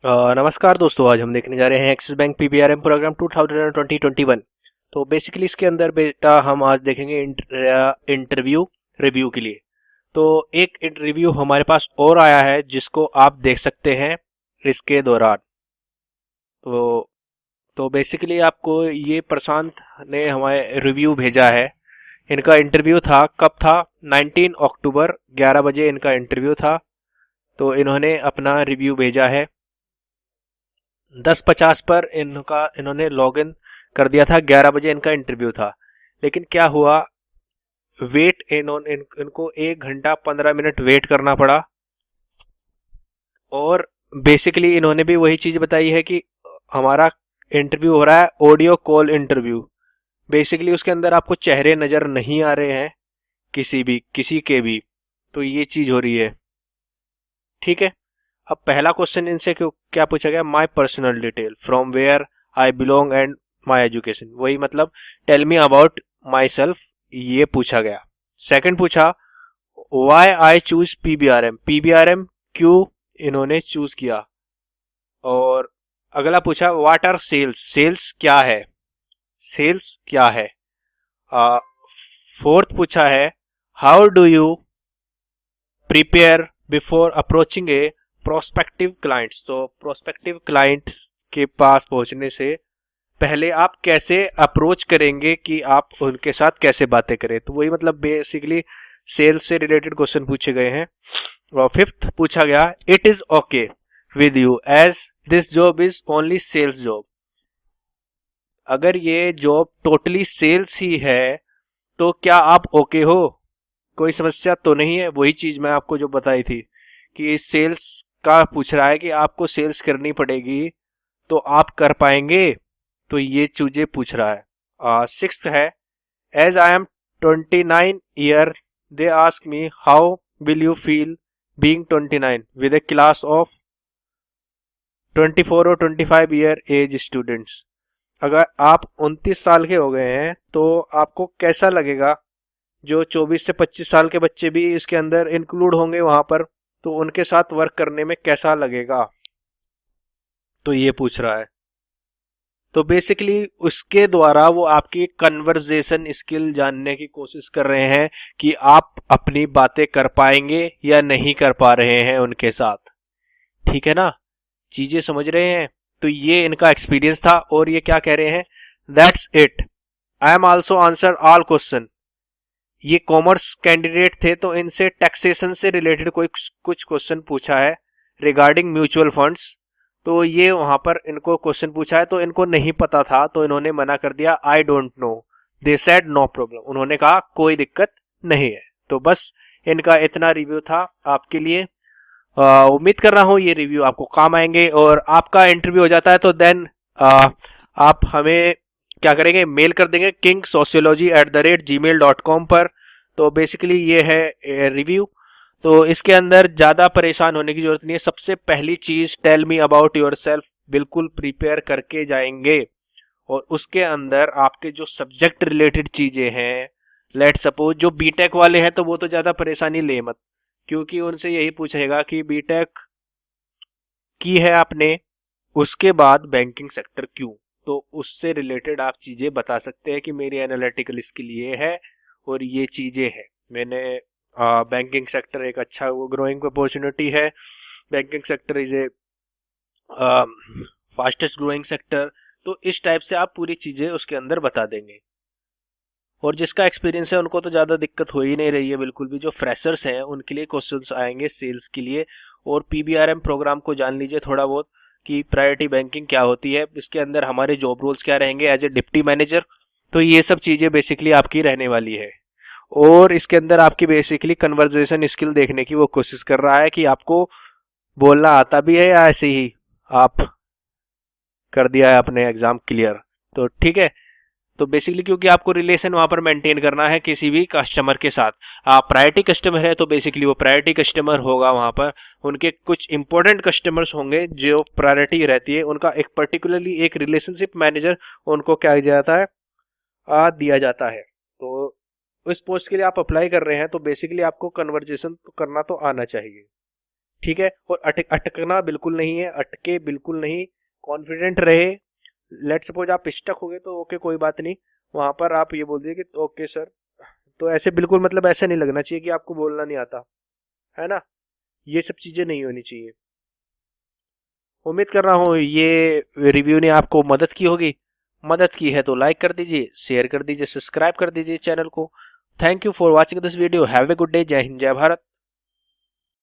नमस्कार दोस्तों, आज हम देखने जा रहे हैं एक्सिस बैंक पीबीआरएम प्रोग्राम 2020-21। तो बेसिकली इसके अंदर बेटा हम आज देखेंगे इंटरव्यू रिव्यू के लिए। तो एक रिव्यू हमारे पास और आया है जिसको आप देख सकते हैं इसके दौरान। तो बेसिकली आपको ये प्रशांत ने हमारे रिव्यू भेजा है। इनका इंटरव्यू था, कब था? 19 अक्टूबर 11 बजे इनका इंटरव्यू था। तो इन्होंने अपना रिव्यू भेजा है 10:50 पर इन्होंने लॉगिन कर दिया था। 11 बजे इनका इंटरव्यू था, लेकिन क्या हुआ, इनको 1 घंटा 15 मिनट वेट करना पड़ा। और बेसिकली इन्होंने भी वही चीज बताई है कि हमारा इंटरव्यू हो रहा है ऑडियो कॉल इंटरव्यू। बेसिकली उसके अंदर आपको चेहरे नजर नहीं आ रहे हैं किसी के भी। तो ये चीज हो रही है, ठीक है। अब पहला क्वेश्चन इनसे क्या पूछा गया? My personal detail, from where I belong and my education. वही मतलब tell me about myself, ये पूछा गया। सेकंड पूछा वाई आई चूज पीबीआरएम, पीबीआरएम क्यों इन्होंने चूज किया। और अगला पूछा व्हाट आर सेल्स, सेल्स क्या है, सेल्स क्या है। फोर्थ पूछा है how do you prepare before approaching A prospective clients. तो प्रोस्पेक्टिव क्लाइंट्स के पास पहुंचने से पहले आप कैसे अप्रोच करेंगे कि आप उनके साथ कैसे बातें करें। तो वही मतलब बेसिकली सेल्स से रिलेटेड क्वेश्चन पूछे गए हैं। और फिफ्थ पूछा गया it is okay with you as this job is only sales job. अगर ये जॉब टोटली सेल्स ही है तो क्या आप ओके हो, कोई समस्या तो नहीं है। वही चीज मैं आपको जो बताई थी कि सेल्स का पूछ रहा है कि आपको सेल्स करनी पड़ेगी तो आप कर पाएंगे। तो ये चीजें पूछ रहा है। सिक्स है as I am 29 year they ask me how will you feel being 29 विद ए क्लास ऑफ 24 और 25 ईयर एज स्टूडेंट्स। अगर आप 29 साल के हो गए हैं तो आपको कैसा लगेगा? जो 24 से 25 साल के बच्चे भी इसके अंदर इंक्लूड होंगे वहां पर, तो उनके साथ वर्क करने में कैसा लगेगा, तो ये पूछ रहा है। तो बेसिकली उसके द्वारा वो आपकी कन्वर्सेशन स्किल जानने की कोशिश कर रहे हैं कि आप अपनी बातें कर पाएंगे या नहीं कर पा रहे हैं उनके साथ, ठीक है ना। चीजें समझ रहे हैं। तो ये इनका एक्सपीरियंस था और ये क्या कह रहे हैं, that's it, I am also answer all question. ये कॉमर्स कैंडिडेट थे तो इनसे टैक्सेशन से रिलेटेड कुछ क्वेश्चन पूछा है रिगार्डिंग म्यूचुअल फंड्स। तो ये वहां पर इनको क्वेश्चन पूछा है तो इनको नहीं पता था, तो इन्होंने मना कर दिया I don't know, they said no problem. उन्होंने कहा कोई दिक्कत नहीं है। तो बस इनका इतना रिव्यू था आपके लिए। उम्मीद कर रहा हूँ ये रिव्यू आपको काम आएंगे। और आपका इंटरव्यू हो जाता है तो देन आप हमें क्या करेंगे, मेल कर देंगे kingsociology@gmail.com पर। तो बेसिकली ये है रिव्यू। तो इसके अंदर ज्यादा परेशान होने की जरूरत नहीं है। सबसे पहली चीज tell me about yourself बिल्कुल प्रिपेयर करके जाएंगे। और उसके अंदर आपके जो सब्जेक्ट रिलेटेड चीजें हैं, लेट सपोज जो बीटेक वाले हैं तो वो तो ज्यादा परेशानी ले मत, क्योंकि उनसे यही पूछेगा कि बीटेक की है आपने, उसके बाद बैंकिंग सेक्टर क्यों। तो उससे रिलेटेड आप चीजें बता सकते हैं कि मेरी एनालिटिकल स्किल ये है और ये चीजें हैं। मैंने बैंकिंग सेक्टर एक अच्छा वो ग्रोइंग अपॉर्चुनिटी है। Banking sector is a fastest growing sector. तो इस टाइप से आप पूरी चीजें उसके अंदर बता देंगे। और जिसका एक्सपीरियंस है उनको तो ज़्यादा दिक्कत हो ही नहीं रही है बिल्कुल भी। जो फ्रेशर्स हैं उनके लिए क्वेश्चंस आएंगे सेल्स के लिए। और पीबीआरएम प्रोग्राम को जान लीजिए थोड़ा बहुत कि प्रायोरिटी बैंकिंग क्या होती है, इसके अंदर हमारे जॉब रोल्स क्या रहेंगे एज ए डिप्टी मैनेजर। तो ये सब चीज़ें बेसिकली आपकी रहने वाली है। और इसके अंदर आपकी बेसिकली कन्वर्जेशन स्किल देखने की वो कोशिश कर रहा है कि आपको बोलना आता भी है या ऐसे ही आप कर दिया है अपने एग्जाम क्लियर। तो ठीक है। तो बेसिकली क्योंकि आपको रिलेशन वहां पर मेंटेन करना है किसी भी कस्टमर के साथ। आप प्रायोरिटी कस्टमर है तो बेसिकली वो प्रायोरिटी कस्टमर होगा वहां पर। उनके कुछ इंपॉर्टेंट कस्टमर्स होंगे जो प्रायोरिटी रहती है, उनका एक पर्टिकुलरली एक रिलेशनशिप मैनेजर उनको क्या दिया जाता है, दिया जाता है। तो इस पोस्ट के लिए आप अप्लाई कर रहे हैं तो बेसिकली आपको कन्वर्जेशन करना तो आना चाहिए, ठीक है। और अटकना बिल्कुल नहीं है, अटके बिल्कुल नहीं, कॉन्फिडेंट रहे। लेट सपोज आप स्टक हो गए तो ओके कोई बात नहीं, वहां पर आप ये बोल दिए कि ओके सर। तो ऐसे बिल्कुल मतलब ऐसे नहीं लगना चाहिए कि आपको बोलना नहीं आता, है ना। ये सब चीजें नहीं होनी चाहिए। उम्मीद कर रहा हूँ ये रिव्यू ने आपको मदद की होगी। मदद की है तो लाइक कर दीजिए, शेयर कर दीजिए, सब्सक्राइब कर दीजिए चैनल को। Thank you for watching this video. Have a good day. जय हिंद, जय भारत।